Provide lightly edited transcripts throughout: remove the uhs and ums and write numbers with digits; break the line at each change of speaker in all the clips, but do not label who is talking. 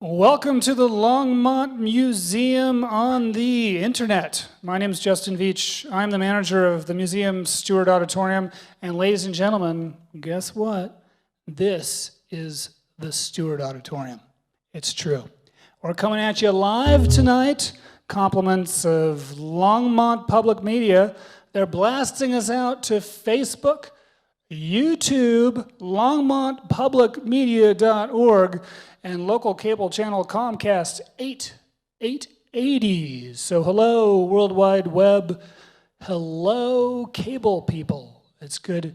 Welcome to the Longmont Museum on the internet. My name is Justin Veach. I'm the manager of the museum's Stewart Auditorium. And ladies and gentlemen, guess what? This is the Stewart Auditorium. It's true. We're coming at you live tonight. Compliments of Longmont Public Media. They're blasting us out to Facebook, YouTube, longmontpublicmedia.org, and local cable channel Comcast 880. So hello, World Wide Web. Hello, cable people. It's good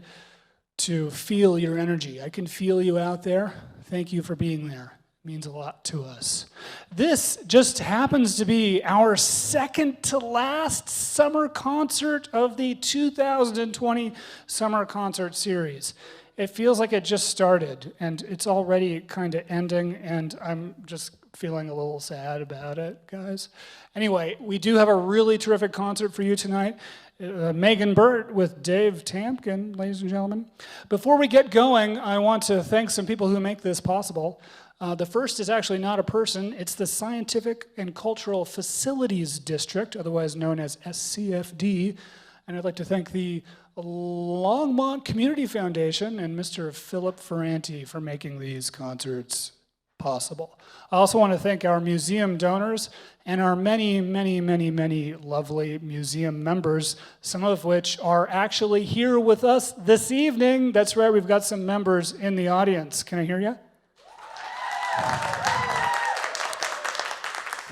to feel your energy. I can feel you out there. Thank you for being there. It means a lot to us. This just happens to be our second to last summer concert of the 2020 Summer Concert Series. It feels like it just started, and it's already kind of ending, and I'm just feeling a little sad about it, guys. Anyway, we do have a really terrific concert for you tonight. Megan Burtt with Dave Tamkin, ladies and gentlemen. Before we get going, I want to thank some people who make this possible. The first is actually not a person, it's the Scientific and Cultural Facilities District, otherwise known as SCFD, and I'd like to thank the Longmont Community Foundation and Mr. Philip Ferranti for making these concerts possible. I also want to thank our museum donors and our many, many, many, many lovely museum members, some of which are actually here with us this evening. That's right, we've got some members in the audience. Can I hear you?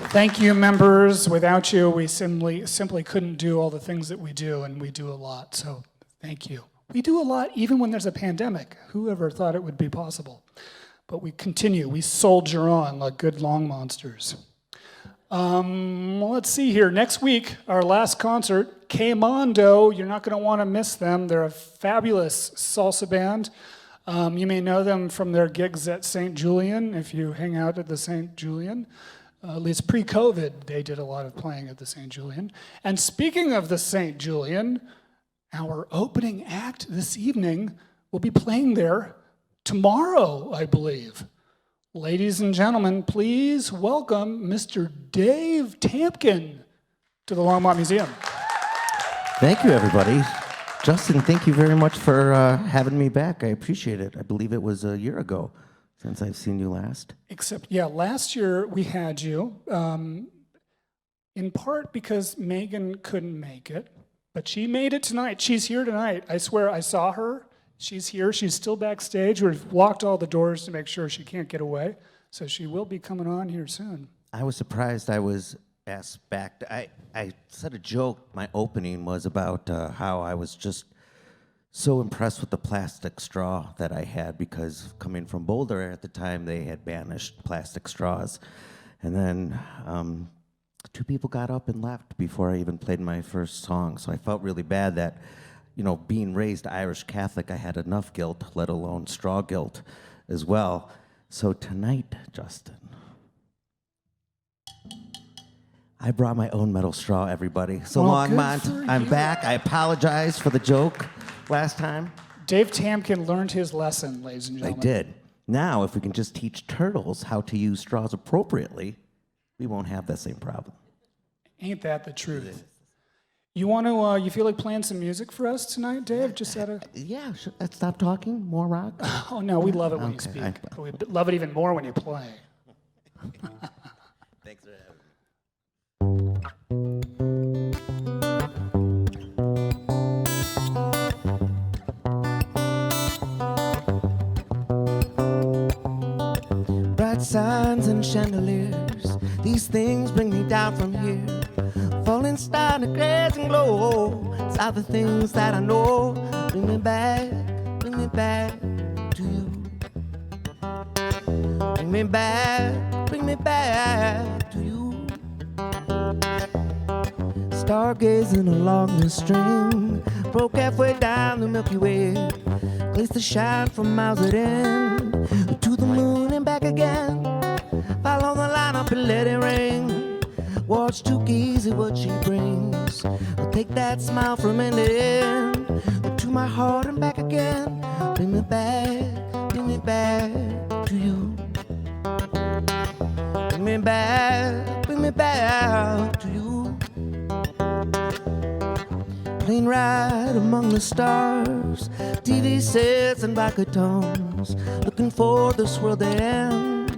Thank you, members. Without you, we simply couldn't do all the things that we do, and we do a lot, so thank you. We do a lot even when there's a pandemic. Whoever thought it would be possible? But we continue. We soldier on like good long monsters. Let's see here. Next week, our last concert, K-Mondo. You're not going to want to miss them. They're a fabulous salsa band. You may know them from their gigs at St. Julian, if you hang out at the St. Julian. At least pre-COVID, they did a lot of playing at the St. Julian. And speaking of the St. Julian, our opening act this evening will be playing there tomorrow, I believe. Ladies and gentlemen, please welcome Mr. Dave Tamkin to the Longmont Museum.
Thank you, everybody. Justin, thank you very much for having me back. I appreciate it. I believe it was a year ago since I've seen you last.
Except, yeah, last year we had you, in part because Megan couldn't make it, but she made it tonight. She's here tonight. I swear I saw her. She's here. She's still backstage. We've locked all the doors to make sure she can't get away, so she will be coming on here soon.
I was surprised I was asked back. I said a joke. My opening was about how I was just so impressed with the plastic straw that I had, because coming from Boulder at the time, they had banished plastic straws. And then two people got up and left before I even played my first song. So I felt really bad that, you know, being raised Irish Catholic, I had enough guilt, let alone straw guilt as well. So tonight, Justin, I brought my own metal straw, everybody. So Longmont, I'm back. I apologize for the joke last time.
Dave Tamkin learned his lesson, ladies and gentlemen.
I did. Now, if we can just teach turtles how to use straws appropriately, we won't have that same problem.
Ain't that the truth? You want to, you feel like playing some music for us tonight, Dave? Just out of...
Yeah, should I stop talking? More rock?
Oh, no, we love it when you speak. But we love it even more when you play.
Thanks for having me. Bright signs and chandeliers, these things bring me down from here. Falling star in the grass and glow, it's all the things that I know. Bring me back to you. Bring me back to you. Stargazing along the string, broke halfway down the Milky Way. Place the shine from miles at end, to the moon and back again. Follow the line up and let it ring. Watch too easy what she brings. I'll take that smile from end to end, to my heart and back again. Bring me back to you. bring me back to you. Plane ride among the stars, TV sets and tones, looking for this world to end.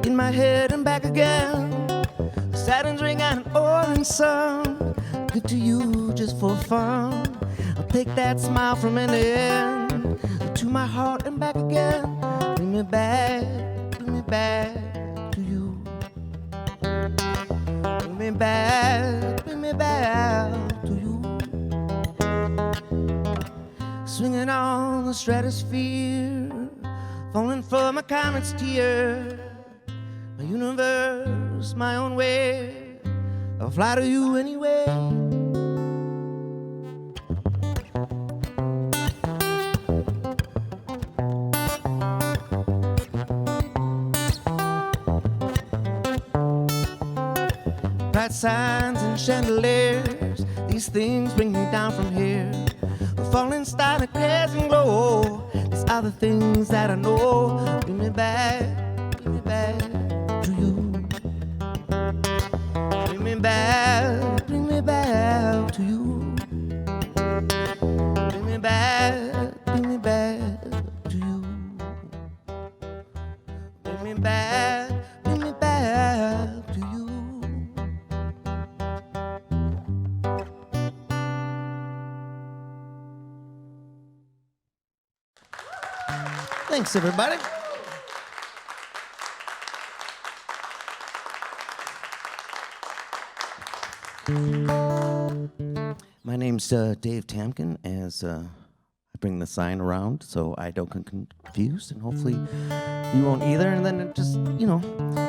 In my head and back again, Saturn's ring and an orange sun. Good to you just for fun. I'll take that smile from end to end, to my heart and back again. Bring me back to you. Bring me back to you. Swinging on the stratosphere, falling from a comet's tear. My universe, my own way, I'll fly to you anyway. Bright signs and chandeliers, these things bring me down from here. A falling star, a crescent glow, these are the things that I know. Bring me back to you. Bring me back to you. Bring me back to you. Bring me back to you. Thanks, everybody. My name's Dave Tamkin, as I bring the sign around so I don't get confused, and hopefully you won't either, and then it just,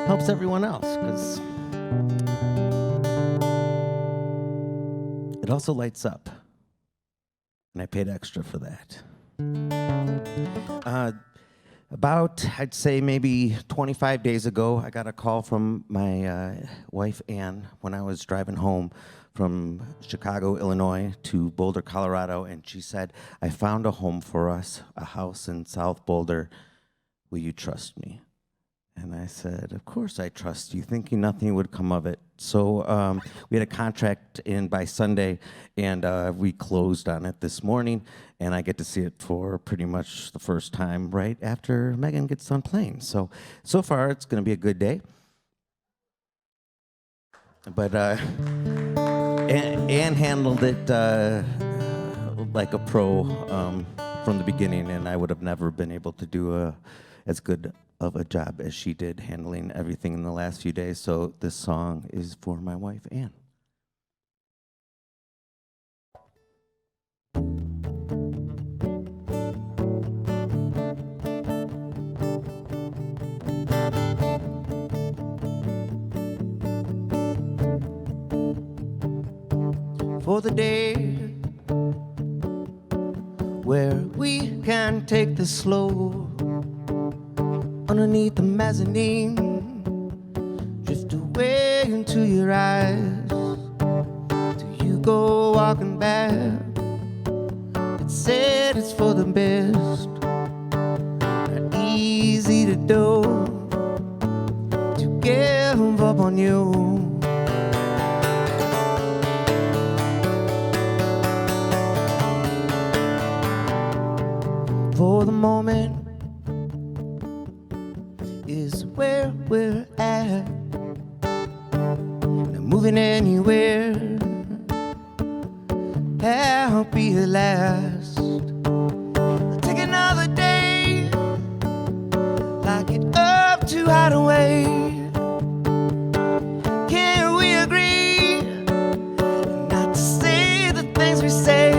helps everyone else, because it also lights up, and I paid extra for that. About, I'd say maybe 25 days ago, I got a call from my wife, Ann, when I was driving home from Chicago, Illinois to Boulder, Colorado, and she said, I found a home for us, a house in South Boulder. Will you trust me? And I said, of course I trust you, thinking nothing would come of it. So we had a contract in by Sunday, and we closed on it this morning, and I get to see it for pretty much the first time right after Megan gets done playing. So far, it's going to be a good day. But Ann handled it like a pro from the beginning, and I would have never been able to do as good of a job as she did handling everything in the last few days. So this song is for my wife, Ann. For the day where we can take this slow, underneath the mezzanine, drift away into your eyes, till you go walking back. It's said it's for the best, not easy to do, to give up on you. For the moment is where we're at, not moving anywhere, I'll be the last. I'll take another day, lock it up to hide away. Can we agree not to say the things we say?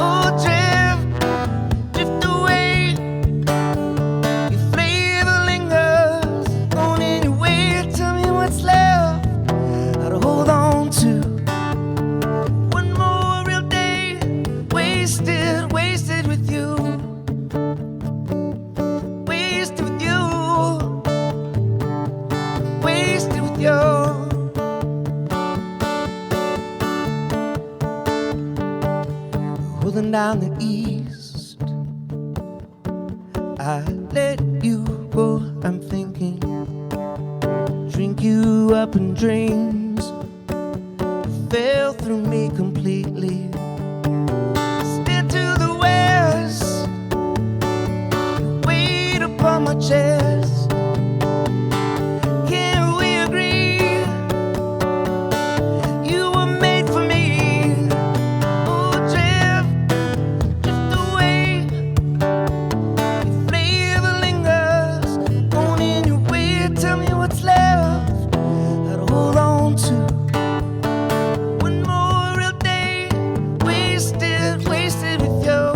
Oh, drift away. Your flavor lingers on anywhere. Tell me what's left how to hold on to. One more real day, wasted with you. Wasted with you. Wasted with you. Holding down the east, I let you go. I'm thinking up in dreams, fell through me completely. Steered to the west, weight upon my chest. Can we agree? You were made for me. Oh, drift away. Your flavor lingers on in your way. Tell me what's left I'd hold on to. One more real day, wasted with you.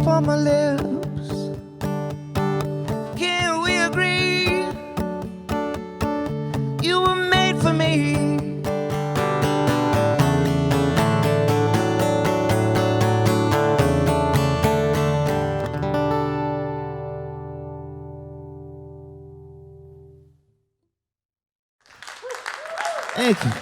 On my lips. Can we agree? You were made for me. Thank you.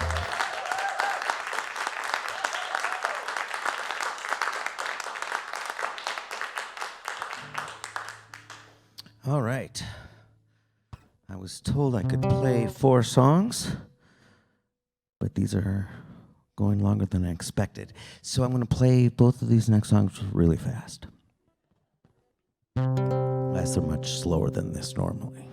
All right. I was told I could play 4 songs, but these are going longer than I expected. So I'm going to play both of these next songs really fast. Unless they're much slower than this normally.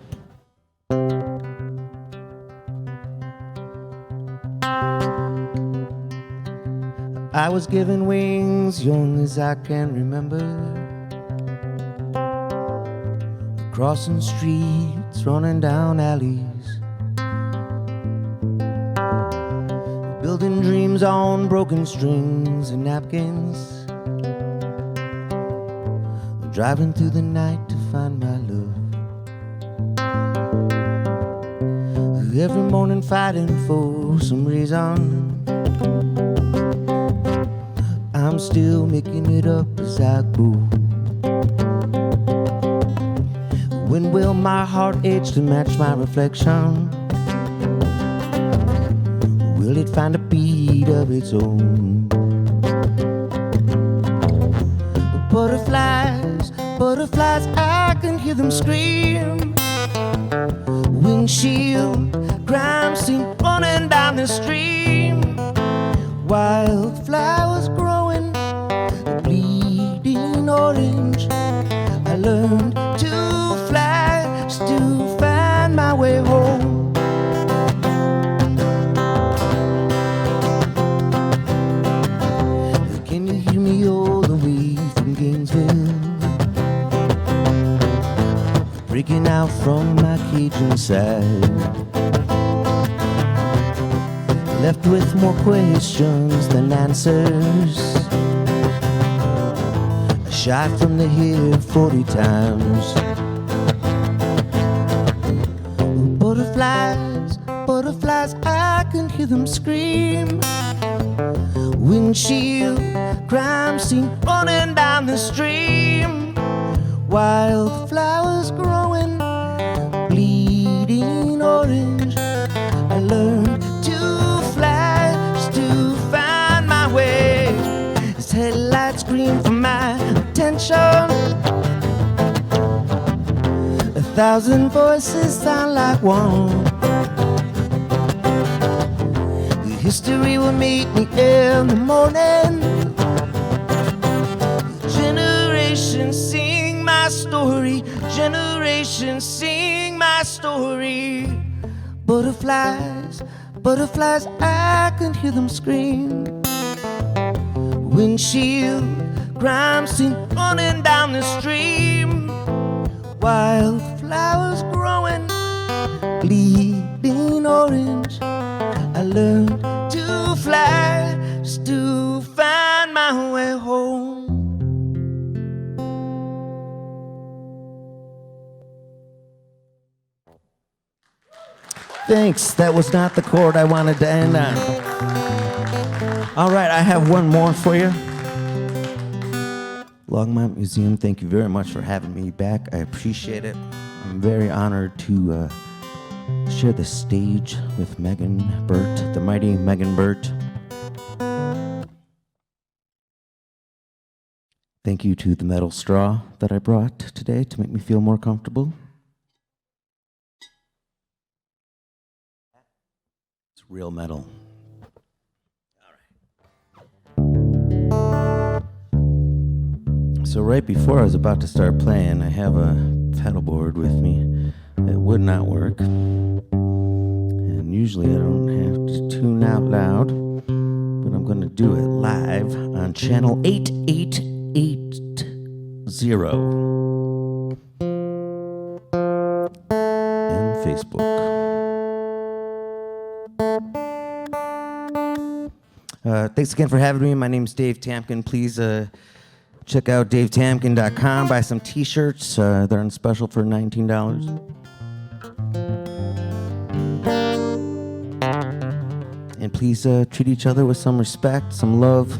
I was given wings young as I can remember. Crossing streets, running down alleys, building dreams on broken strings and napkins, driving through the night to find my love. Every morning fighting for some reason, I'm still making it up as I go. When will my heart age to match my reflection? Will it find a beat of its own? Butterflies, butterflies, I can hear them scream. Windshield, crime scene, running down the stream. Wildflowers growing, bleeding orange. I learned to fly just to find my way home. Can you hear me all the way from Gainesville? Breaking out from my cage inside, left with more questions than answers. I shot from the hip 40 times. Butterflies, butterflies, I can hear them scream. Windshield, crime scene, running down the stream. Wildflowers growing, attention. 1,000 voices sound like one. The history will meet me in the morning. Generations sing my story. Generations sing my story. Butterflies, butterflies, I can hear them scream. Windshield crime scene running down the stream. Wildflowers growing, bleeding orange. I learned to fly just to find my way home. Thanks, that was not the chord I wanted to end on. All right, I have one more for you. Longmont Museum, thank you very much for having me back. I appreciate it. I'm very honored to share the stage with Megan Burtt, the mighty Megan Burtt. Thank you to the metal straw that I brought today to make me feel more comfortable. It's real metal. So right before I was about to start playing, I have a pedal board with me that would not work. And usually I don't have to tune out loud, but I'm going to do it live on channel 8880 and Facebook. Thanks again for having me. My name's Dave Tamkin. Please check out davetamkin.com. Buy some t-shirts. They're on special for $19. And please treat each other with some respect, some love.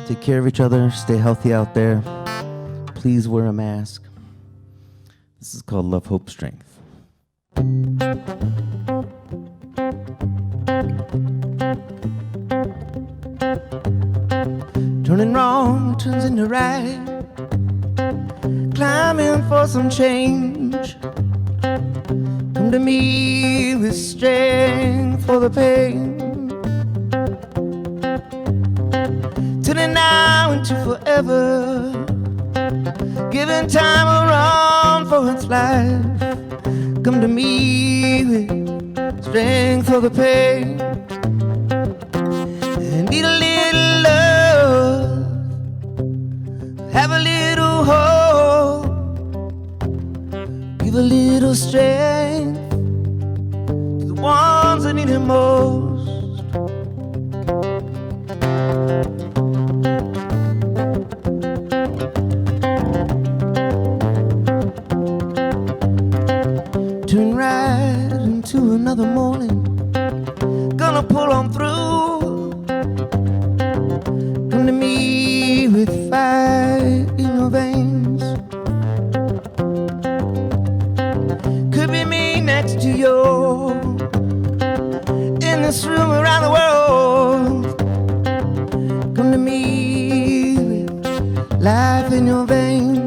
Take care of each other. Stay healthy out there. Please wear a mask. This is called Love, Hope, Strength. Turning wrong turns into right. Climbing for some change. Come to me with strength for the pain. Turning now into forever. Giving time a run for its life. Come to me with strength for the pain. And need a little love. Have a little hope. Give a little strength to the ones that need it most. Turn right into another morning. Gonna pull on through. Come to me with fire in your veins. Could be me next to you. In this room around the world. Come to me with life in your veins.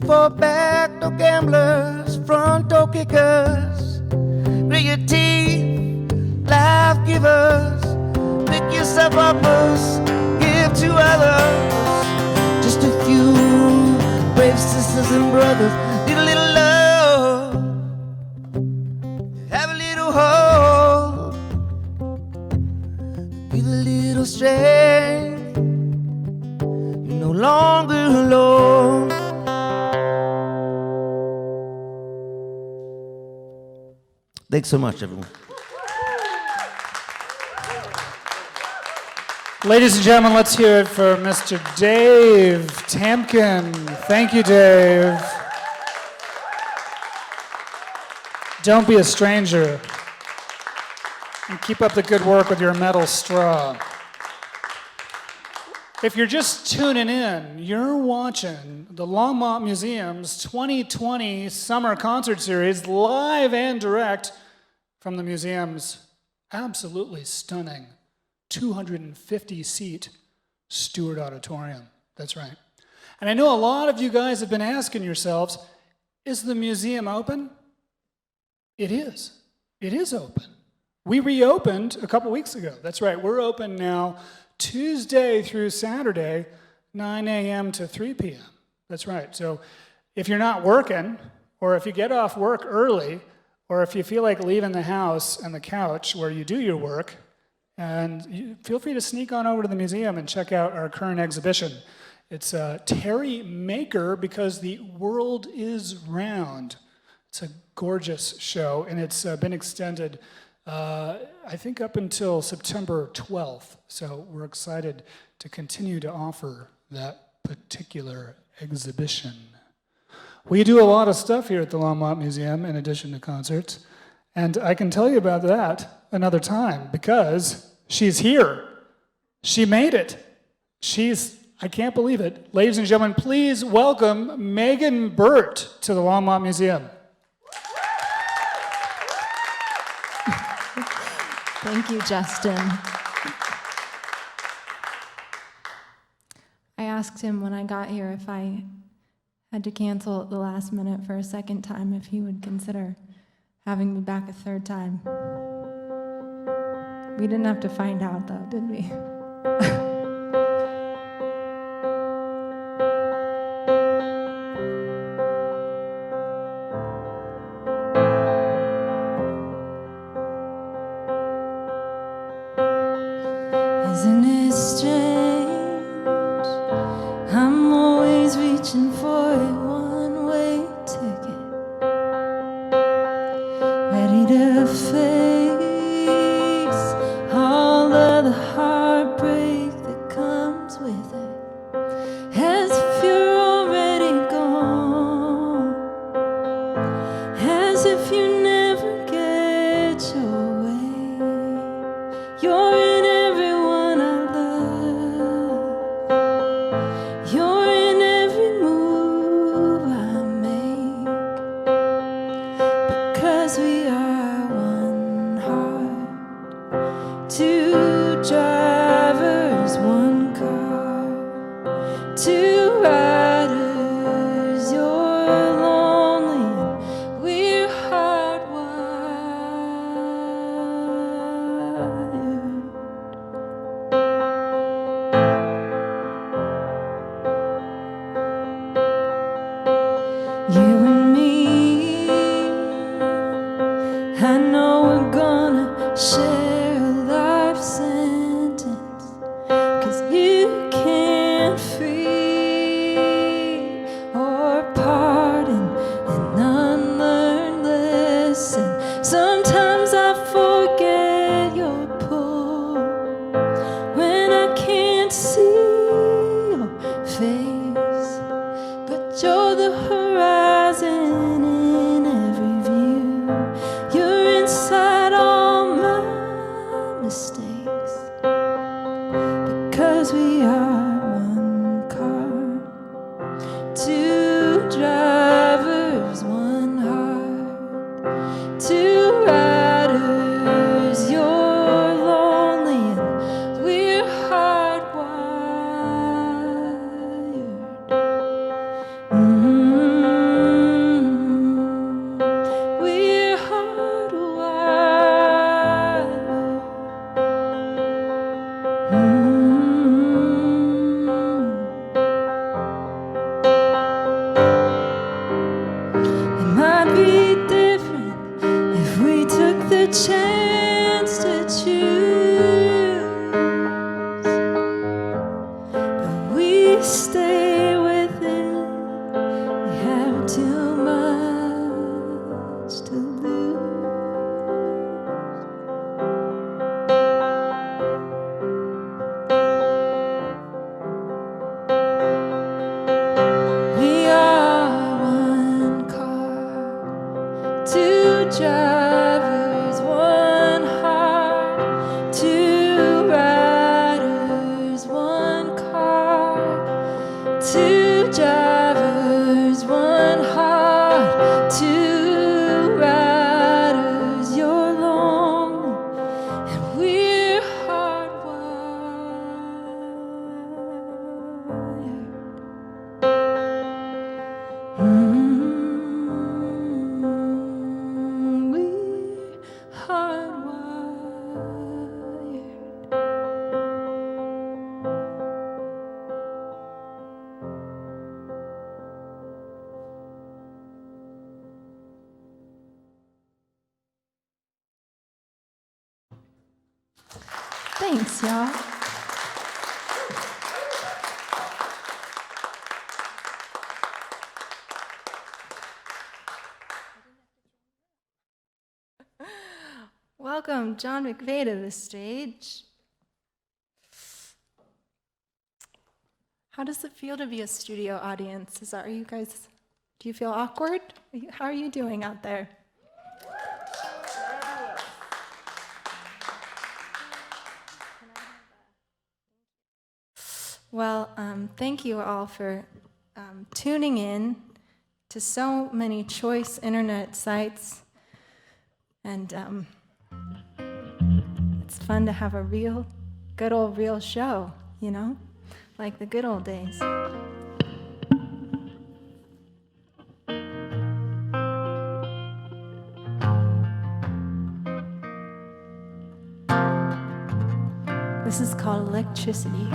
For backdoor gamblers, front door kickers, grit your teeth, life givers, pick yourself up, give to others. Just a few brave sisters and brothers need a little love, have a little hope, give a little strength. You're no longer alone. Thanks so much, everyone.
Ladies and gentlemen, let's hear it for Mr. Dave Tamkin. Thank you, Dave. Don't be a stranger. And keep up the good work with your metal straw. If you're just tuning in, you're watching the Longmont Museum's 2020 Summer Concert Series live and direct from the museum's absolutely stunning 250-seat Stewart Auditorium. That's right. And I know a lot of you guys have been asking yourselves, is the museum open? It is. It is open. We reopened a couple weeks ago. That's right. We're open now Tuesday through Saturday, 9 a.m. to 3 p.m. That's right. So if you're not working, or if you get off work early, or if you feel like leaving the house and the couch where you do your work, and feel free to sneak on over to the museum and check out our current exhibition. It's Terry Maker Because the World is Round. It's a gorgeous show, and it's been extended I think up until September 12th. So we're excited to continue to offer that particular exhibition. We do a lot of stuff here at the Longmont Museum in addition to concerts. And I can tell you about that another time because she's here. She made it. I can't believe it. Ladies and gentlemen, please welcome Megan Burtt to the Longmont Museum.
Thank you, Justin. I asked him when I got here if I had to cancel at the last minute for a second time, if he would consider having me back a third time. We didn't have to find out, though, did we?
Isn't it strange? I'm always reaching for a one-way ticket, ready to face all of the heartbreak that comes with it, as if you're already gone, as if you never get your way. You're in everyone I love. You're in every move I make. Because we are one heart, two drivers, one car, two riders. You're lonely and we're hardwired. You and me, I know we're gonna share a life sentence, 'cause you can't free or pardon an unlearned lesson. Sometimes I forget your pull when I can't see your face, but you're the horizon in every view. You're inside all my mistakes. Because we are one car, two drivers, one heart, two riders. You're lonely and we're hardwired. We're hardwired.
Thanks, y'all. Welcome John McVeigh to the stage. How does it feel to be a studio audience? Are you guys, do you feel awkward? How are you doing out there? Well, thank you all for tuning in to so many choice internet sites. And it's fun to have a real, good old real show, you know, like the good old days. This is called Electricity.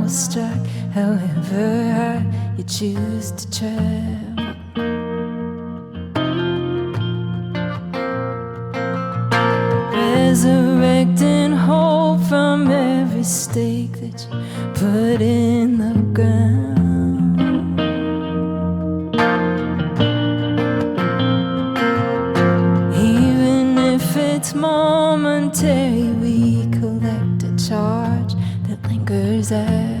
Struck however high you choose to travel. Resurrecting hope from every stake that you put in the ground. Even if it's momentary, we collect a charge that lingers after.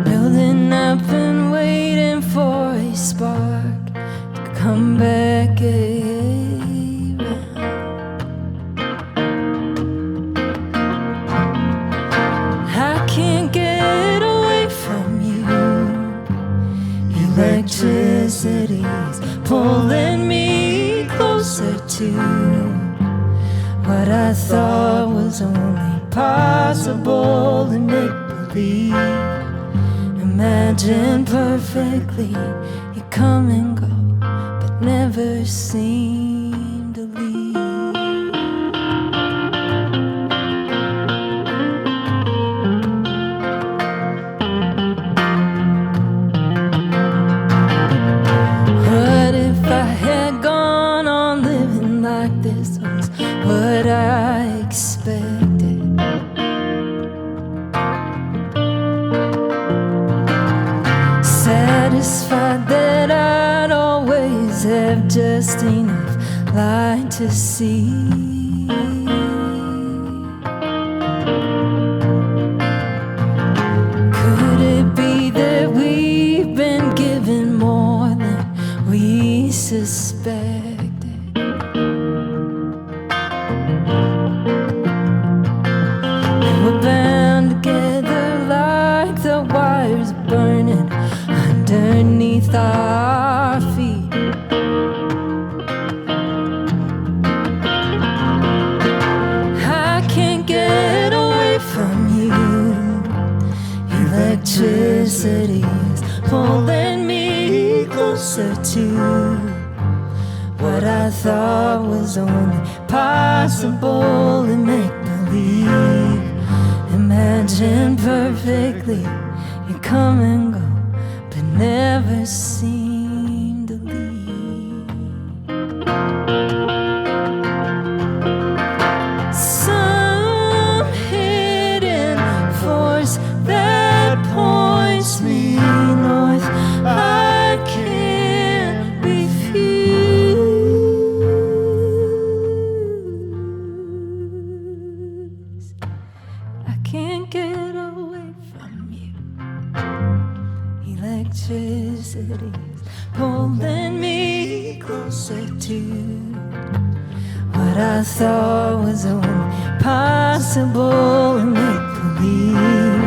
Building up and waiting for a spark to come back around. I can't get away from you. Electricity's pulling me closer to what I thought was only possible in make-believe. Imagine perfectly, you come and go, but never seem to leave. What if I had gone on living like this was what I expected? Satisfied that I'd always have just enough light to see. Could it be that we've been given more than we suspected? We're bound together like the wires burning underneath our feet. I can't get away from you. Electricity's pulling me closer to what I thought was only possible in make-believe. Imagine perfectly, you come and go, but never seem to leave. Some hidden force that points me north, I can't refuse. I can't get away from you. Electricity's pulling me closer to what I thought was only possible in make-believe.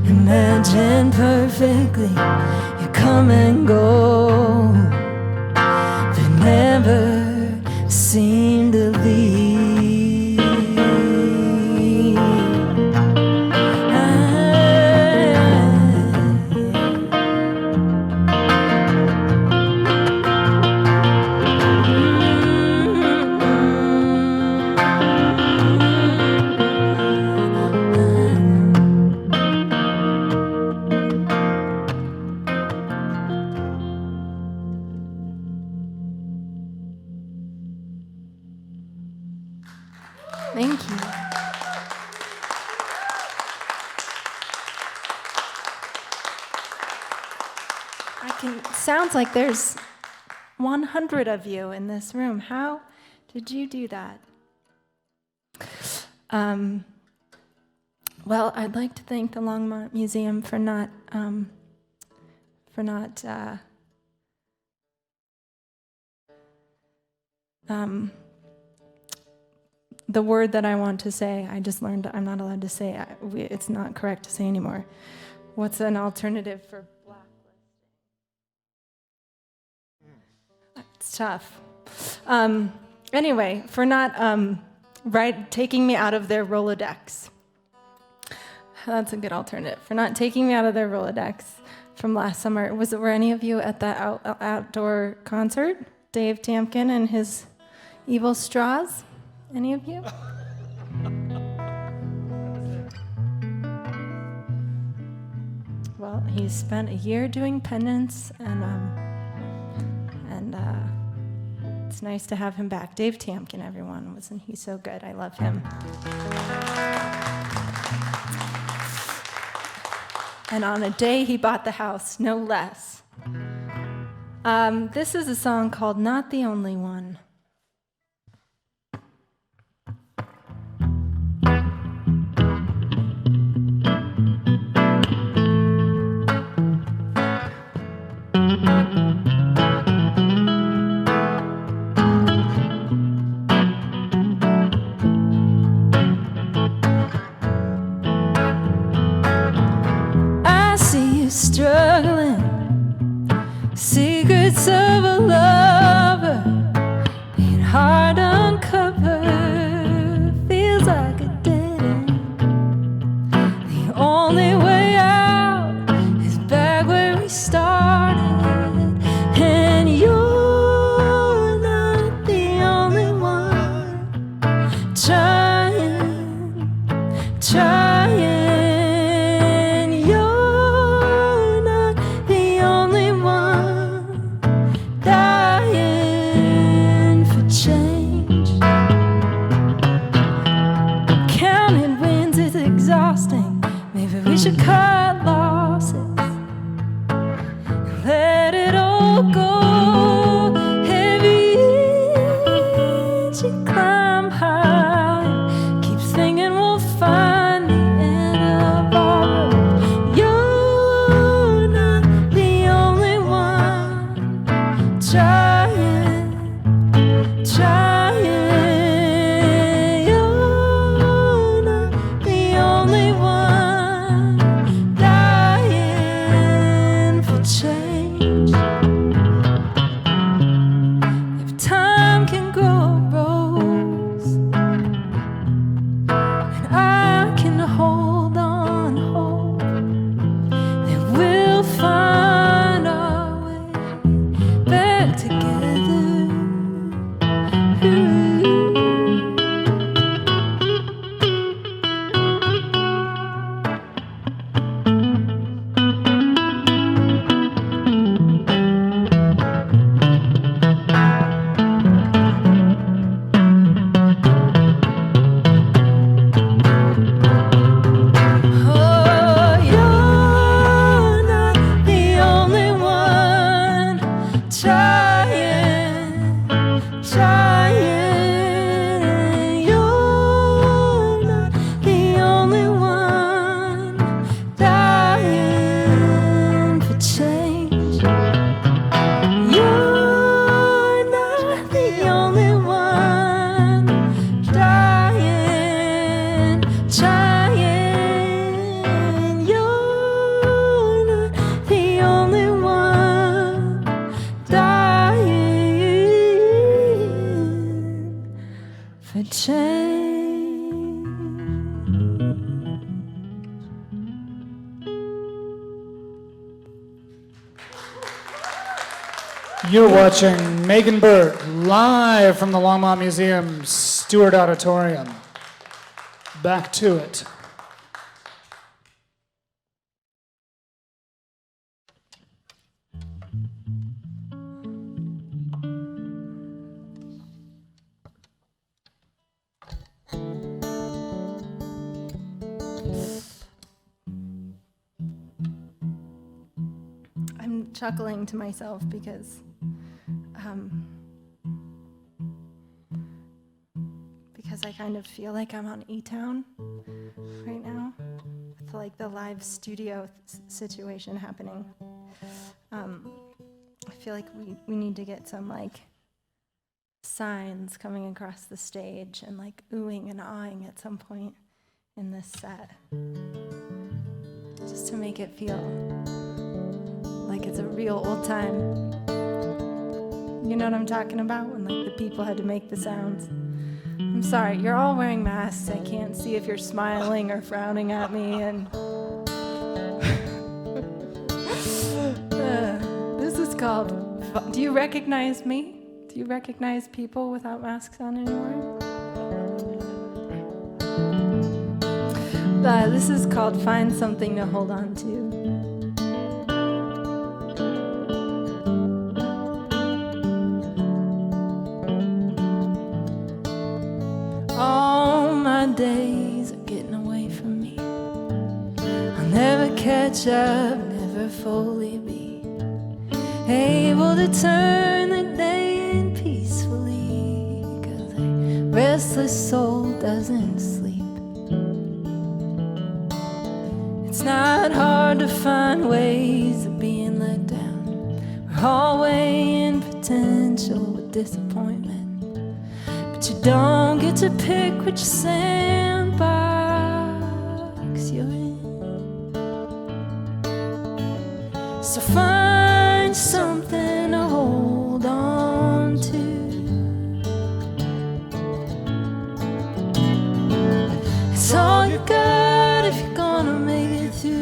Imagine perfectly, you come and go, but never seem to leave. Thank you. Sounds like there's 100 of you in this room. How did you do that? Well, I'd like to thank the Longmont Museum for not the word that I want to say. I just learned I'm not allowed to say it. It's not correct to say anymore. What's an alternative for blacklisting? It's tough. Anyway, for not taking me out of their Rolodex. That's a good alternative. For not taking me out of their Rolodex from last summer. Were any of you at that outdoor concert? Dave Tamkin and his evil straws? Any of you? Well, he spent a year doing penance, and it's nice to have him back. Dave Tamkin, everyone. Wasn't he so good? I love him. And on a day he bought the house, no less. This is a song called Not the Only One.
Struggling, secrets of a lover ain't hard to uncover. Feels like a dead end. The only way out is back where we started, and you're not the only one trying. We should cut losses and let it all go. Heavy as you climb high, keep thinking we'll find the end of our road. You're not the only one trying. You're not the only one. Change. If time can grow a rose and I can hold on hope, then we'll find our way back together.
You're watching Megan Burtt live from the Longmont Museum Stewart Auditorium. Back to it.
chuckling to myself because I kind of feel like I'm on E-Town right now, with like the live studio situation happening. I feel like we need to get some like signs coming across the stage and like oohing and ahhing at some point in this set, just to make it feel like it's a real old time. You know what I'm talking about? When like the people had to make the sounds. I'm sorry, you're all wearing masks. I can't see if you're smiling or frowning at me, and this is called, do you recognize me? Do you recognize people without masks on anymore? This is called Find Something to Hold On To. All my days are getting away from me. I'll never catch up, never fully be able to turn the day in peacefully, 'cause a restless soul doesn't sleep. It's not hard to find ways of being let down. We're all weighing potential with disappointment, but you don't get to pick which sandbox you're in. So find something to hold on to. It's all you got if you're gonna make it through.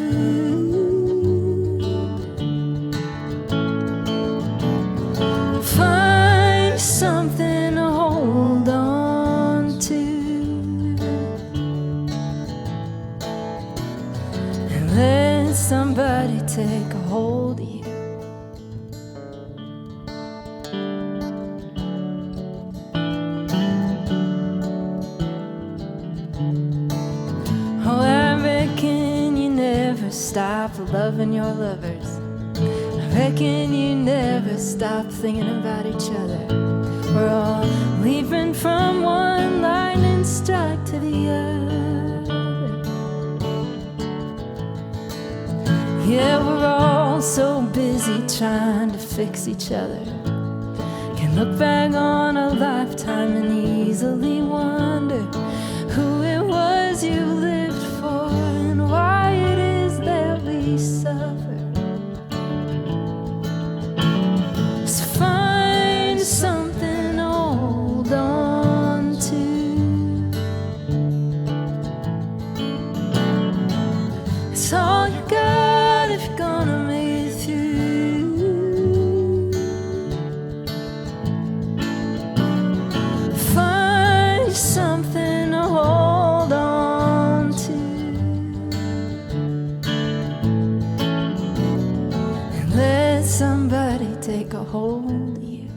Find something to hold on to, and let somebody take a hold of you. Oh, I reckon you never stop loving your lovers. I reckon you never stop thinking about each other. We're all leaping from one lightning strike to the other. Yeah, we're all so busy trying to fix each other. Can look back on a lifetime and easily wonder who it was you lived for and why it is that we suffer. So find something to hold on to. It's all you got if you're gonna make it through. Find something to hold on to, and let somebody take a hold of you.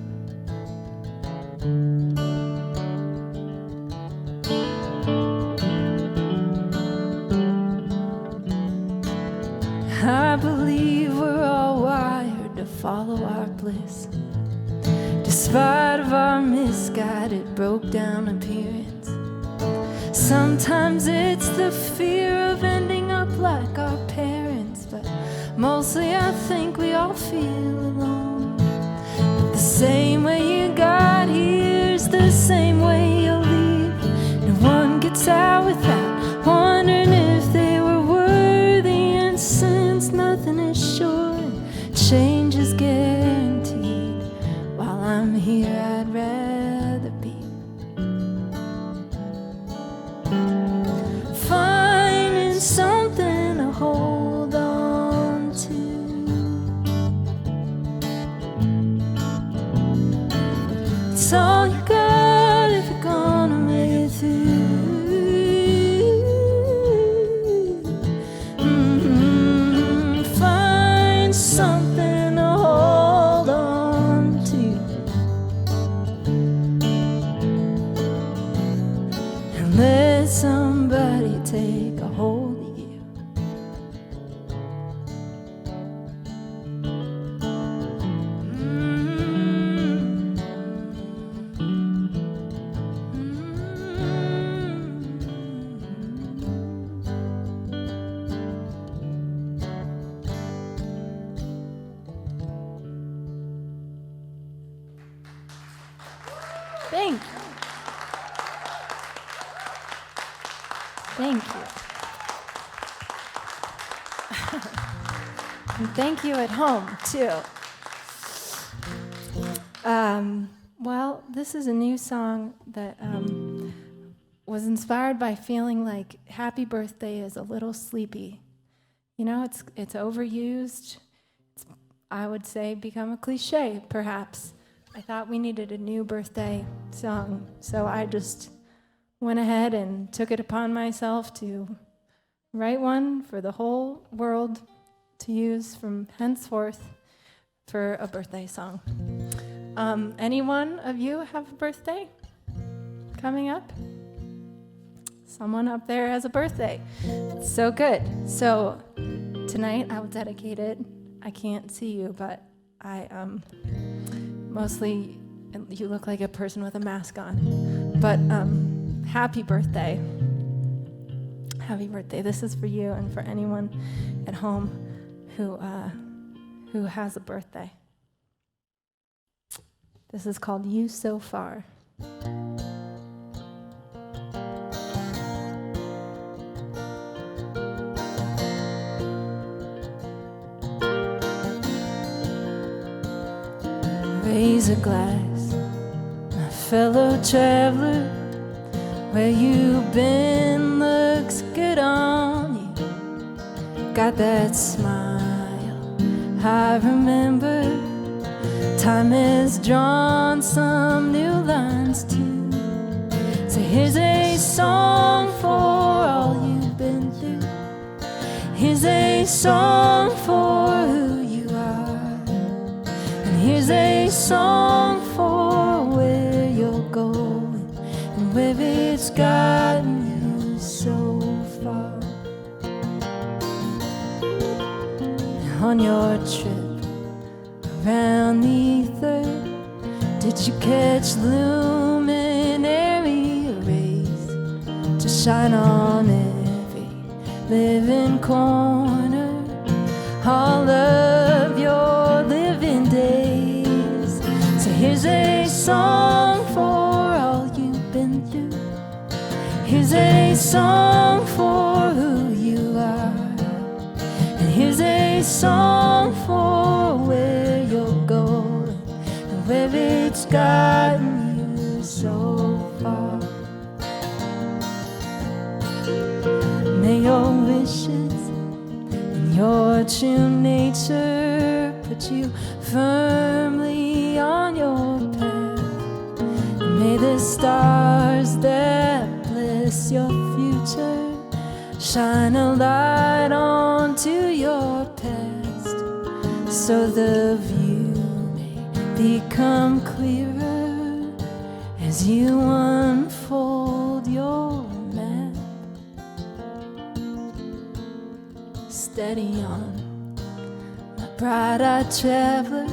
I believe we're all wired to follow our bliss, despite of our misguided, broke down appearance. Sometimes it's the fear of ending up like our parents, but mostly I think we all feel alone. But the same way you got here's the same way you'll leave. No one gets out without wondering if they were worthy, and since nothing is sure and change is guaranteed, while I'm here I'd rather be finding something to hold on to. It's all you got if you're gonna make it through. Find something to hold on to, and let somebody take a hold of you. Thank you. Thank you. And thank you at home, too. Well, this is a new song that was inspired by feeling like Happy Birthday is a little sleepy. You know, it's overused. It's, I would say, become a cliche, perhaps. I thought we needed a new birthday song, so I just went ahead and took it upon myself to write one for the whole world to use from henceforth for a birthday song. Any one of you have a birthday coming up? Someone up there has a birthday. So good. So tonight I will dedicate it. I can't see you, but I mostly you look like a person with a mask on. But happy birthday. Happy birthday. This is for you and for anyone at home who has a birthday. This is called You So Far. Raise a glass, my fellow traveler. Where you've been looks good on you. Got that smile, I remember. Time has drawn some new lines too. So here's a song for all you've been through. Here's a song for who you are. And here's a song for where you're going and where it's gotten you so far. And on your trip around the ether, did you catch luminary rays to shine on every living corner, all of your living days? So here's a song for all you've been through. Here's a song for who you are. And here's a song for where you're going and where it's gotten you so far. May your wishes and your true nature put you firmly on your path. And may the stars that bless your future shine a light onto your past, so the view may become clearer as you unfold your map. Steady on, my bright-eyed traveler,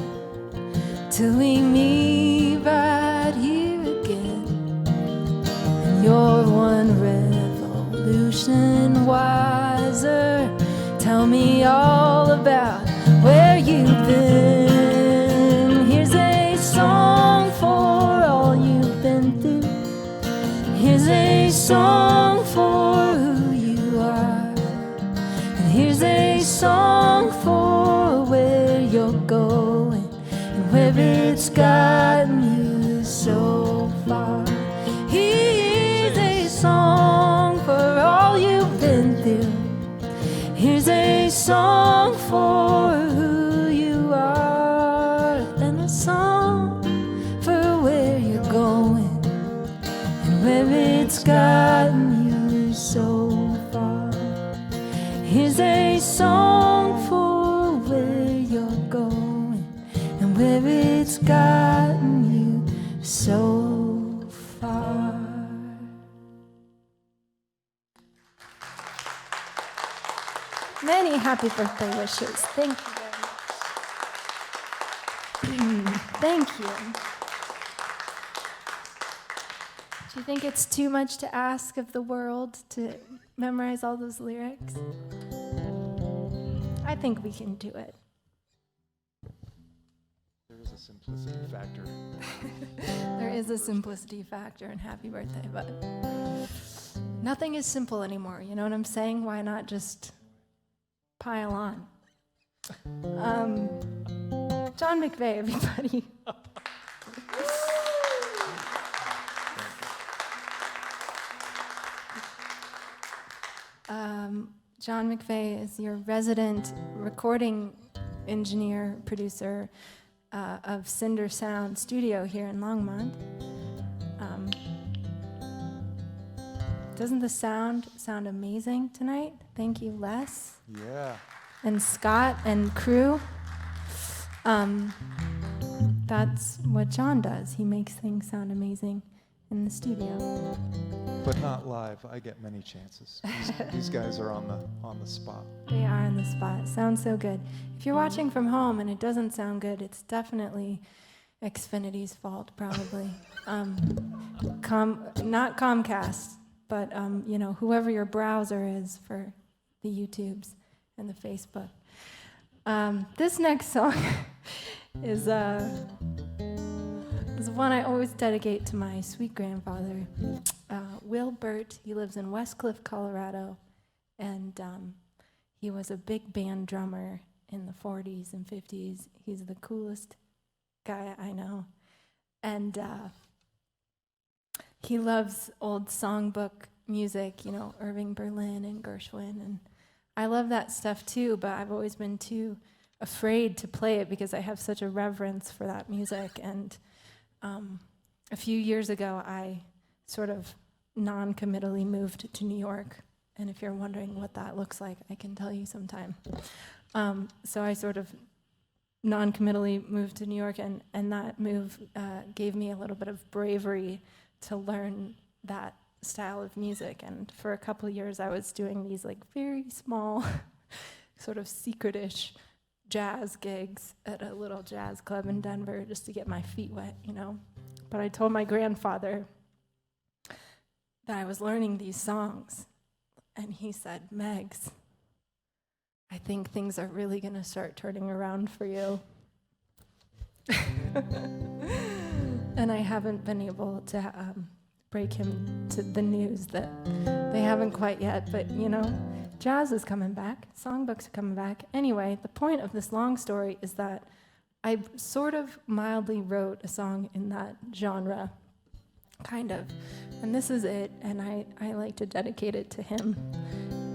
till we meet right here again. And you're one revolution wiser. Tell me all about where you've been. Here's a song for all you've been through. Here's a song for who you are. And here's a song for where you're going and where it's gotten you so far. Here's a song for all you've been through. Here's a song for who you are, and a song for where you're going and where it's gotten you so far. Here's a song for where you're going and where it's gotten you so far. Many happy birthday wishes. Thank you very much. Thank you. Do you think it's too much to ask of the world to memorize all those lyrics? I think we can do it.
There is a simplicity simplicity factor.
There is a simplicity factor in happy birthday, but nothing is simple anymore. You know what I'm saying? Why not just pile on? John McVeigh, everybody. John McVeigh is your resident recording engineer, producer of Cinder Sound Studio here in Longmont. Doesn't the sound amazing tonight? Thank you, Les.
Yeah.
And Scott and crew. That's what John does. He makes things sound amazing in the studio.
But not live. I get many chances. These guys are on the spot.
They are on the spot. Sounds so good. If you're watching from home and it doesn't sound good, it's definitely Xfinity's fault, probably. Not Comcast, but whoever your browser is for the YouTubes and the Facebook. This next song is one I always dedicate to my sweet grandfather, Will Burtt. He lives in Westcliff, Colorado, and he was a big band drummer in the 40s and 50s. He's the coolest guy I know. And he loves old songbook music, Irving Berlin and Gershwin, and I love that stuff too, but I've always been too afraid to play it because I have such a reverence for that music. And a few years ago, I sort of non-committally moved to New York. And if you're wondering what that looks like, I can tell you sometime. So I sort of non-committally moved to New York, and that move gave me a little bit of bravery to learn that style of music. And for a couple of years, I was doing these like very small, sort of secret-ish jazz gigs at a little jazz club in Denver just to get my feet wet, But I told my grandfather that I was learning these songs, and he said, "Megs, I think things are really going to start turning around for you." And I haven't been able to break him to the news that they haven't quite yet, but jazz is coming back, songbooks are coming back. Anyway, the point of this long story is that I sort of mildly wrote a song in that genre, kind of, and this is it, and I like to dedicate it to him,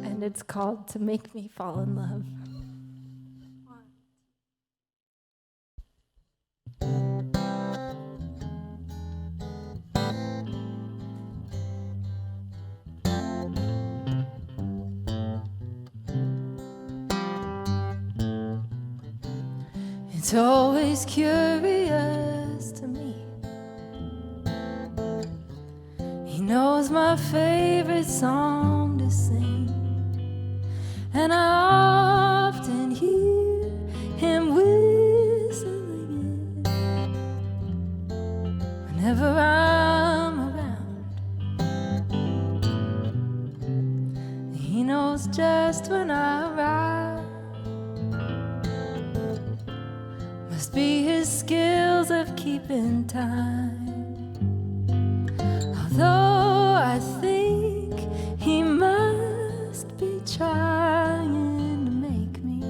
and it's called "To Make Me Fall in Love." It's always curious to me. He knows my favorite song to sing, and I often hear him whistling it whenever I'm around. He knows just when I arrive. Must be his skills of keeping time. Although I think he must be trying to make me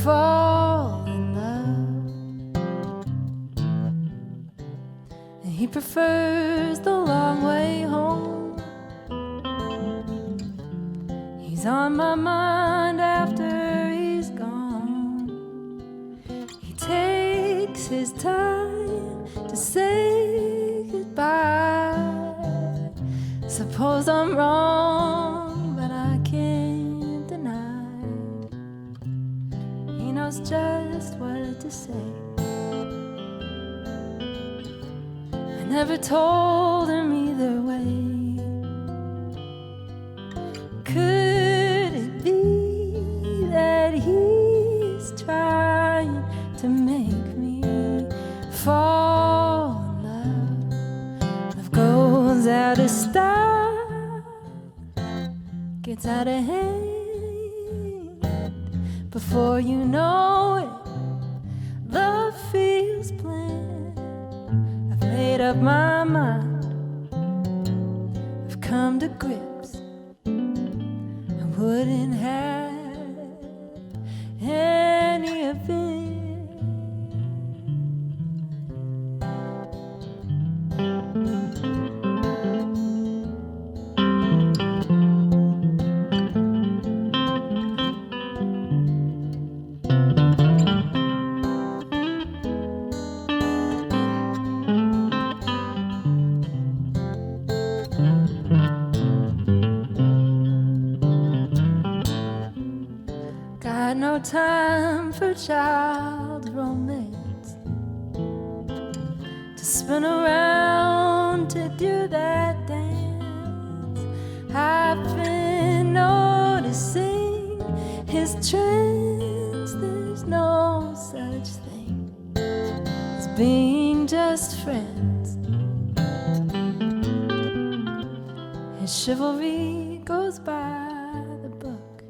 fall in love. And he prefers the long way home. He's on my mind after he's gone. Takes his time to say goodbye. Suppose I'm wrong, but I can't deny. He knows just what to say. I never told him either way. Could it be that he's trying to make me fall in love? Love goes out of style, gets out of hand. Before you know it, love feels
was planned. I've made up my mind. I've come to grips. I wouldn't have any of it. Got no time for child romance, to spin around to do that dance. I've been noticing his trends. There's no such thing as being just friends. His chivalry goes by the book,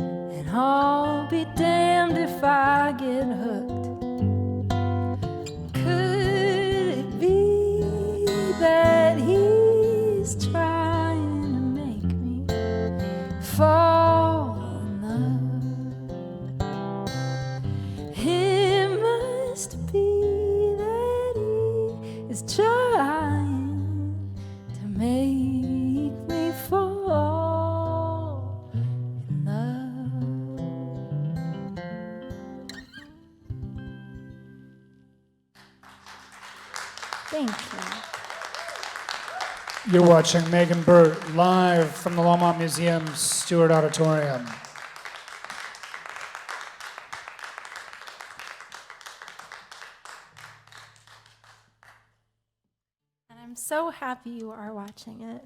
and I'll be damned if I get hooked. Could it be that he's trying to make me fall in love? It must be that he is trying to make me fall in love. Thank you.
You're watching Megan Burtt live from the Longmont Museum's Stewart Auditorium.
And I'm so happy you are watching it.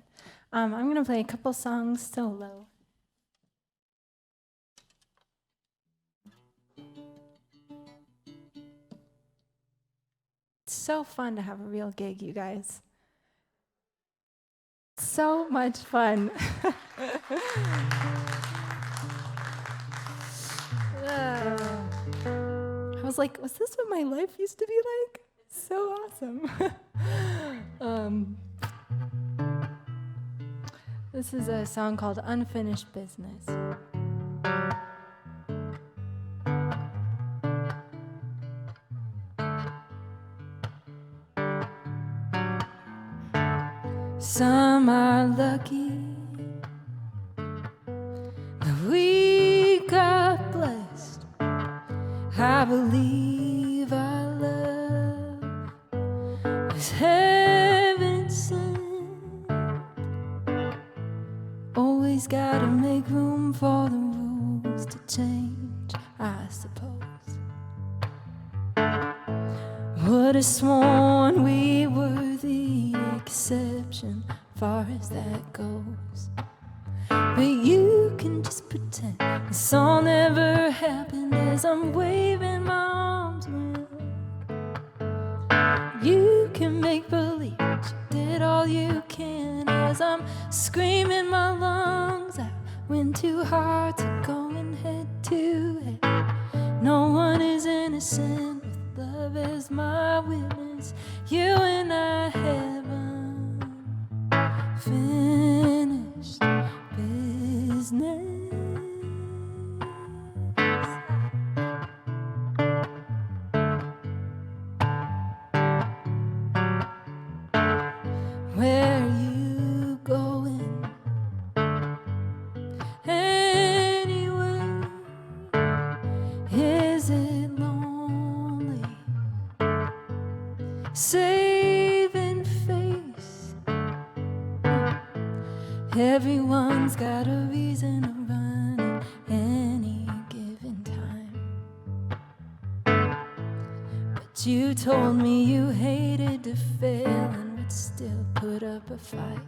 I'm going to play a couple songs solo. It's so fun to have a real gig, you guys. So much fun. I was like, was this what my life used to be like? So awesome. This is a song called Unfinished Business.
Some are lucky that we got blessed. I believe our love is heaven sent. Always gotta make room for the rules to change, I suppose. Would have sworn we were the exception far as that goes. But you can just pretend this all never happened as I'm waving my arms around. You can make believe that you did all you can as I'm screaming my lungs out when two hearts are going head to head. No one is innocent with love as my witness. You and I haven't finished business. Where are you going? Anyway, is it lonely? Saving face. Everyone's got a reason to run at any given time. But you told me you hated to fail and would still put up a fight.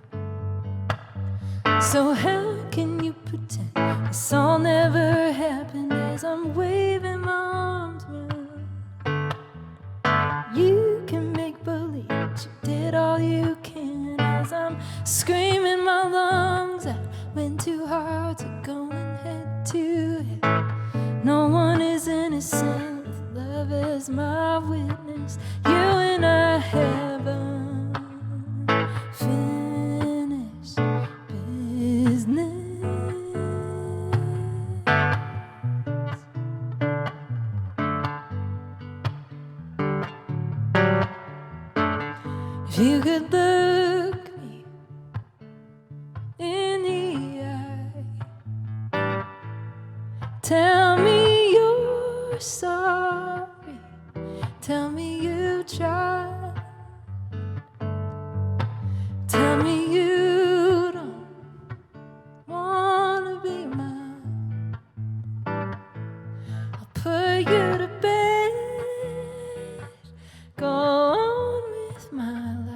So how can you pretend this all never happened as I'm waving my arms around? You can make believe that you did all you can as I'm screaming my lungs out when two hearts are going head to head. No one is innocent with If you could look me in the eye, tell me you're sorry, tell me you tried, tell me you don't wanna be mine. I'll put you to bed, go on with my life,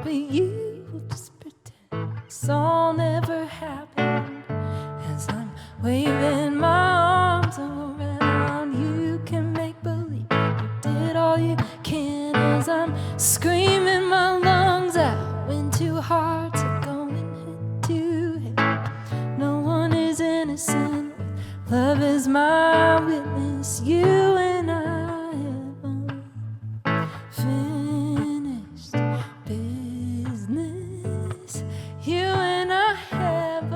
but you will just pretend this all never happened. As I'm waving my arms around, you can make believe you did all you can. As I'm screaming my lungs out, when two hearts are going head to head. No one is innocent, love is my witness. You and I have unfinished business. You and I have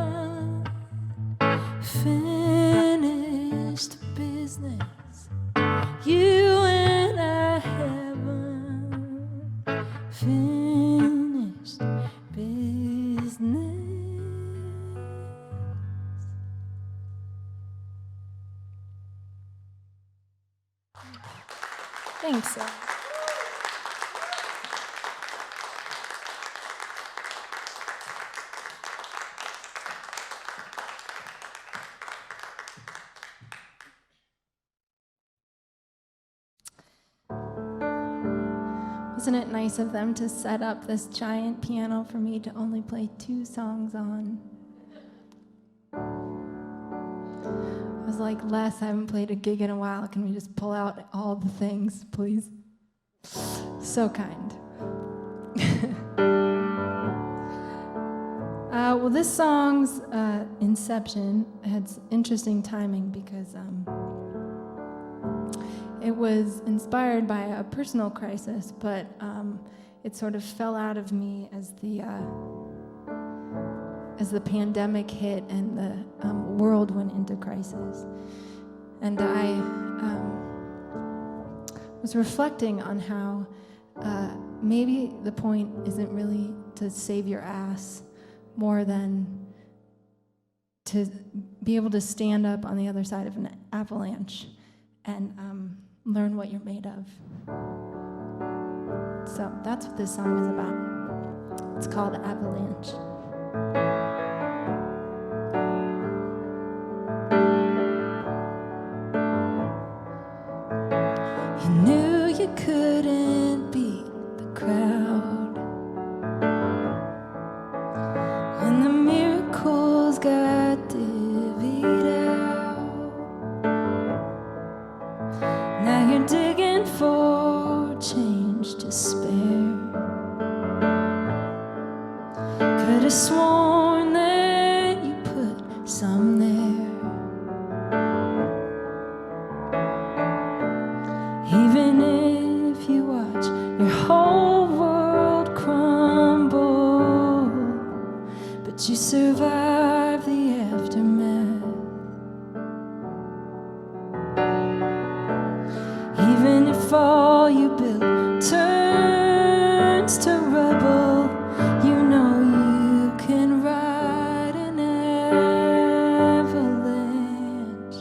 unfinished business. You and I have unfinished business. Thanks. Wasn't it nice of them to set up this giant piano for me to only play 2 songs on? I was like, Les, I haven't played a gig in a while. Can we just pull out all the things, please? So kind. Well, this song's inception had interesting timing because it was inspired by a personal crisis, but it sort of fell out of me as the pandemic hit and the world went into crisis. And I was reflecting on how maybe the point isn't really to save your ass more than to be able to stand up on the other side of an avalanche and learn what you're made of. So that's what this song is about. It's called Avalanche. You knew you couldn't beat the crowd when the miracles got divvied out. Now you're digging for change to spare. Could have sworn that you put some there. Even if you watch your whole world crumble, but you survive the aftermath. Even if all you built turns to rubble, you know you can ride an avalanche.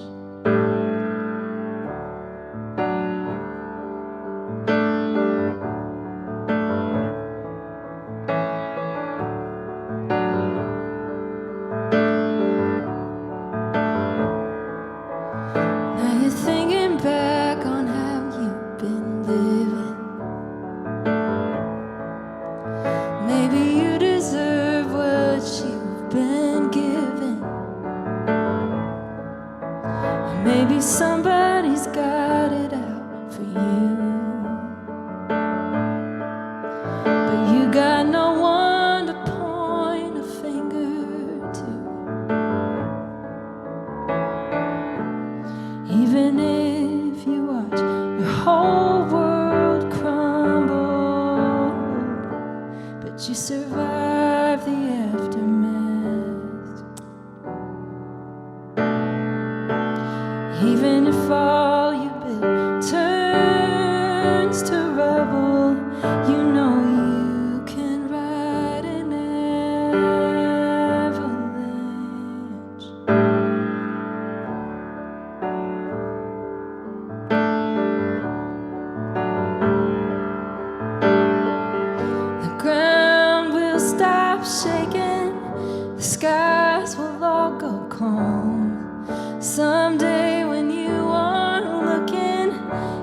Now you're thinking back on how you've been living. Maybe you deserve what you've been given. Or maybe somebody's got it out for you. But you got no one to point a finger to. Even if you watch your whole world crumble, but you survive the aftermath. Even if all you built turns to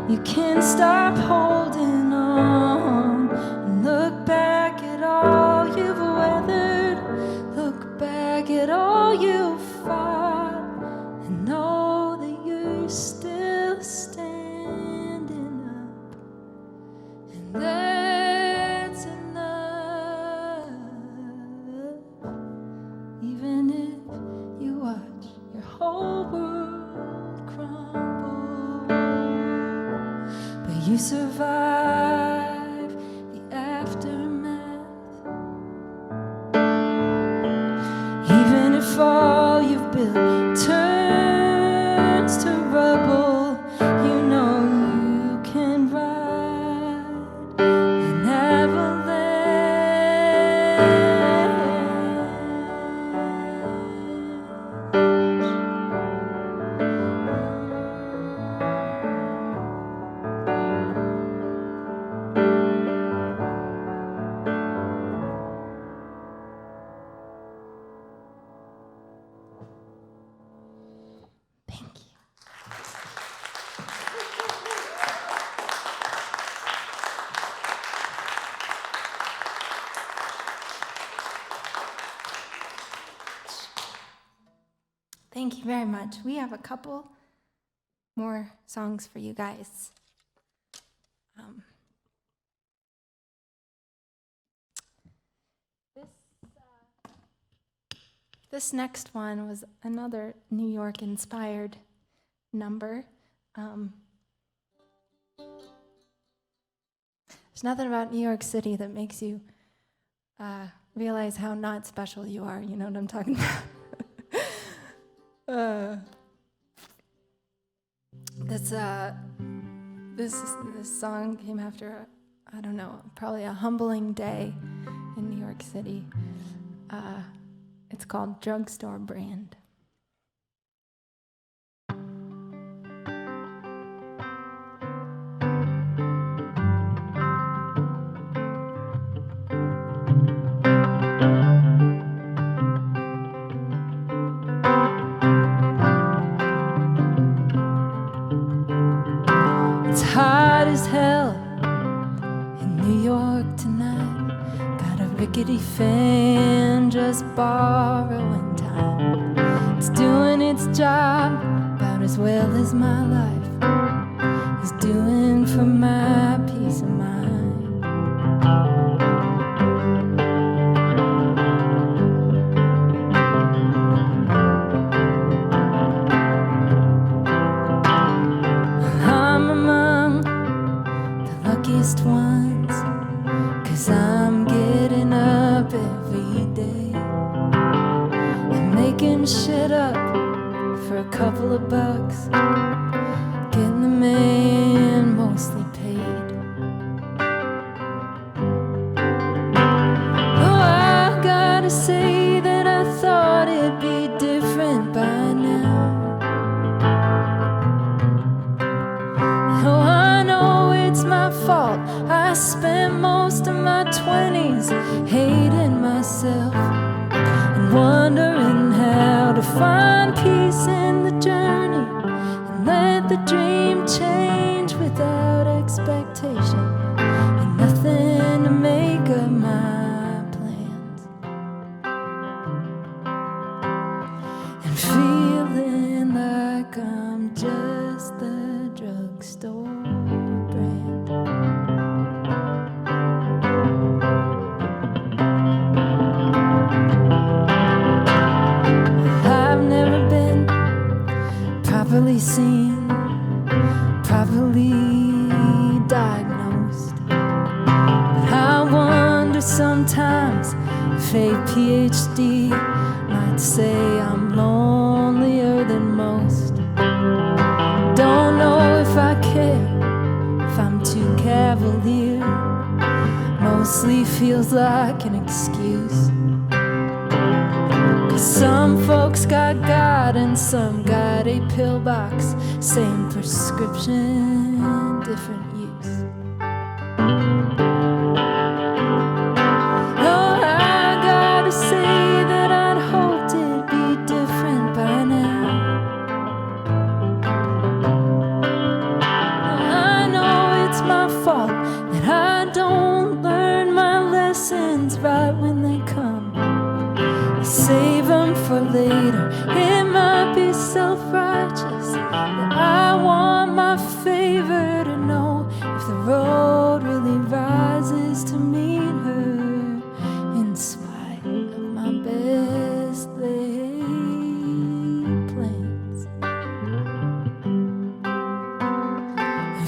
you can stop holding on and look back at all you've weathered, look back at all you've fought, and know that you're still standing up, and that's enough. Even if you watch your whole world crumble, but you survive the aftermath. Even if all you've built turns to rubble, you know you can ride an Thank you. Thank you very much. We have a couple more songs for you guys. This next one was another New York inspired number. There's nothing about New York City that makes you realize how not special you are. You know what I'm talking about? This song came after probably a humbling day in New York City. It's called Drugstore Brand. It's hot as hell in New York tonight. Got a rickety fan just borrowing time. It's doing its job about as well as my life is doing for my peace of mind. I'm among the luckiest ones, 'cause I'm getting up every day and making shit up for a couple of bucks, getting the man mostly paid. Oh, I gotta say that I thought it'd be different by now. Oh, I know it's my fault. I spent most of my 20s hating myself and wondering how to find peace in the journey and let the dream change without expectation and nothing to make of my plans, and feeling like I'm just the drugstore brand. I've never been properly seen, properly diagnosed, but I wonder sometimes if a PhD might say I'm lonelier than most. Don't know if I care, if I'm too cavalier. Mostly feels like an excuse, 'cause some folks got God and some got a pillbox. Same prescription, different use. Oh, I gotta say that I'd hoped it'd be different by now. Oh, I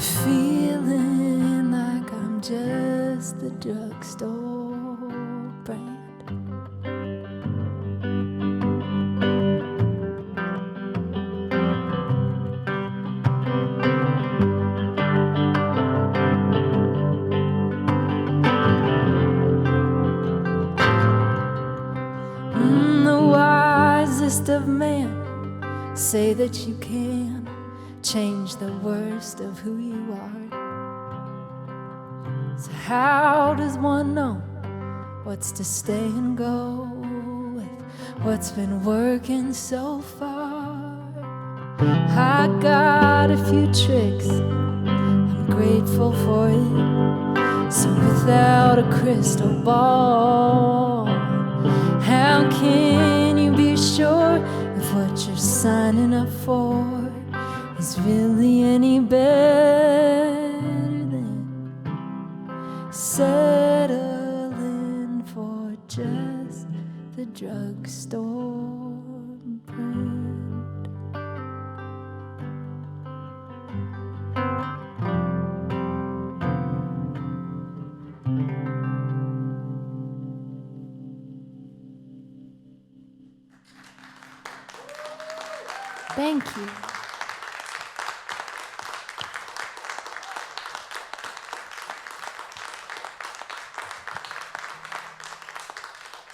feeling like I'm just the drugstore brand. The wisest of men say that you can change the worst of who you are. So how does one know what's to stay and go with what's been working so far? I got a few tricks, I'm grateful for it. So without a crystal ball, how can you be sure if what you're signing up for is really any better than settling for just the drugstore brand? Thank you.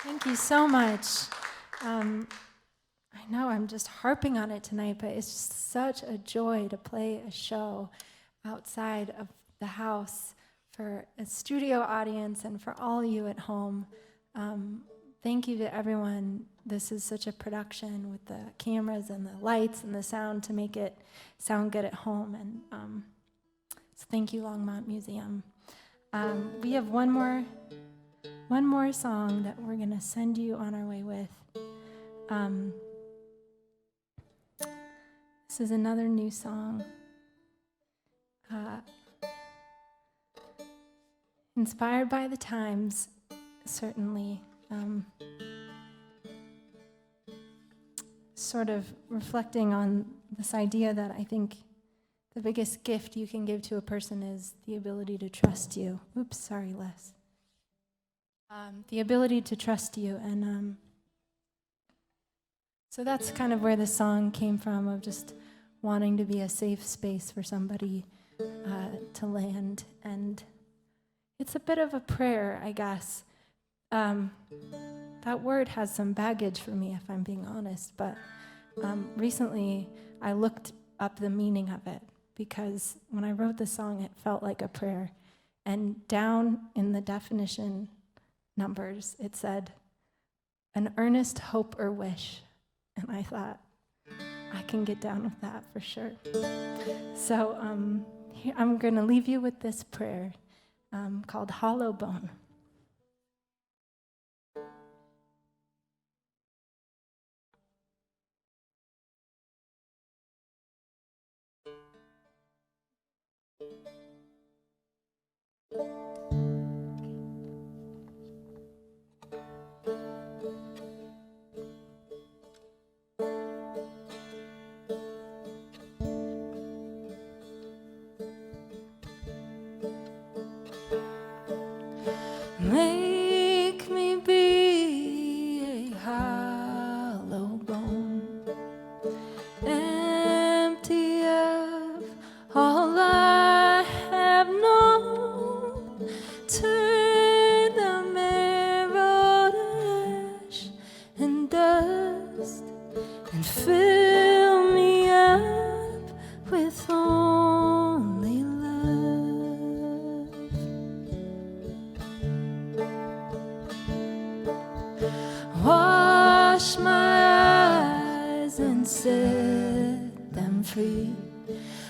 Thank you so much. I know I'm just harping on it tonight, but it's just such a joy to play a show outside of the house for a studio audience and for all you at home. Thank you to everyone. This is such a production with the cameras and the lights and the sound to make it sound good at home. And so thank you, Longmont Museum. We have one more song that we're going to send you on our way with. This is another new song. Inspired by the times, certainly. Sort of reflecting on this idea that I think the biggest gift you can give to a person is the ability to trust you. Oops, sorry, Les. The ability to trust you. And so that's kind of where the song came from, of just wanting to be a safe space for somebody to land. And it's a bit of a prayer, I guess. That word has some baggage for me, if I'm being honest, but recently I looked up the meaning of it, because when I wrote the song, it felt like a prayer. And down in the definition numbers, it said, an earnest hope or wish. And I thought, I can get down with that for sure. So here, I'm going to leave you with this prayer called Hollow Bone. Make me be a hollow bone, empty of all I have known. Turn the marrow to ash and dust, and fill me up with only love. Wash my eyes and set them free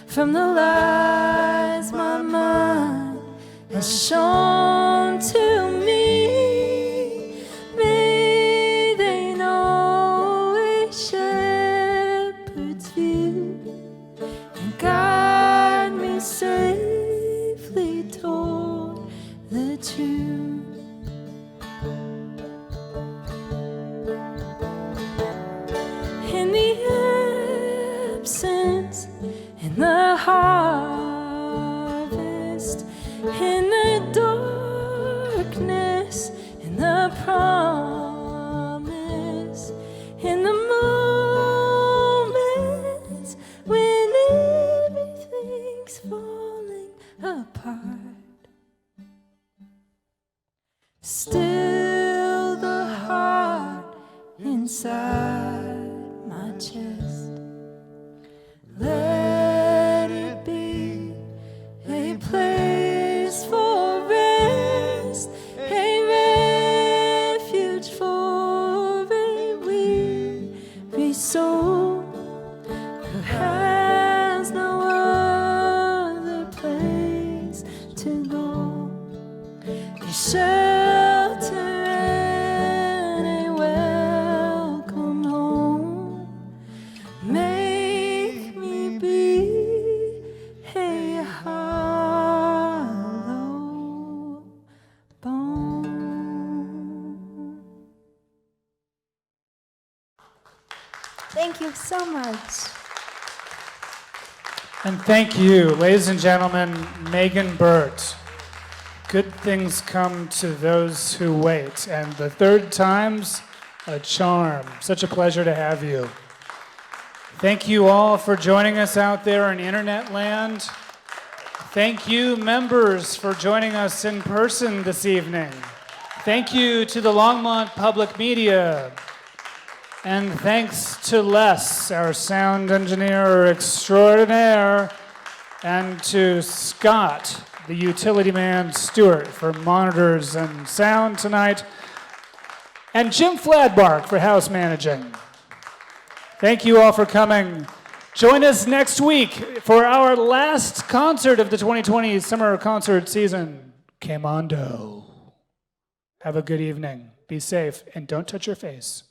from the lies my mind has shown to me. May they know a shepherd's view and guide me safely toward the truth. In the absence, in the heart apart. Still the heart inside my chest. Let it be a place for rest, a refuge for a weary soul who has no other place to go. A shelter and a welcome home. Make me be a hollow bone.
Thank you so much.
And thank you, ladies and gentlemen, Megan Burtt. Good things come to those who wait, and the third time's a charm. Such a pleasure to have you. Thank you all for joining us out there in internet land. Thank you, members, for joining us in person this evening. Thank you to the Longmont Public Media. And thanks to Les, our sound engineer extraordinaire, and to Scott, the utility man Stewart, for monitors and sound tonight, and Jim Fladbark for house managing. Thank you all for coming. Join us next week for our last concert of the 2020 summer concert season, Camondo. Have a good evening. Be safe, and don't touch your face.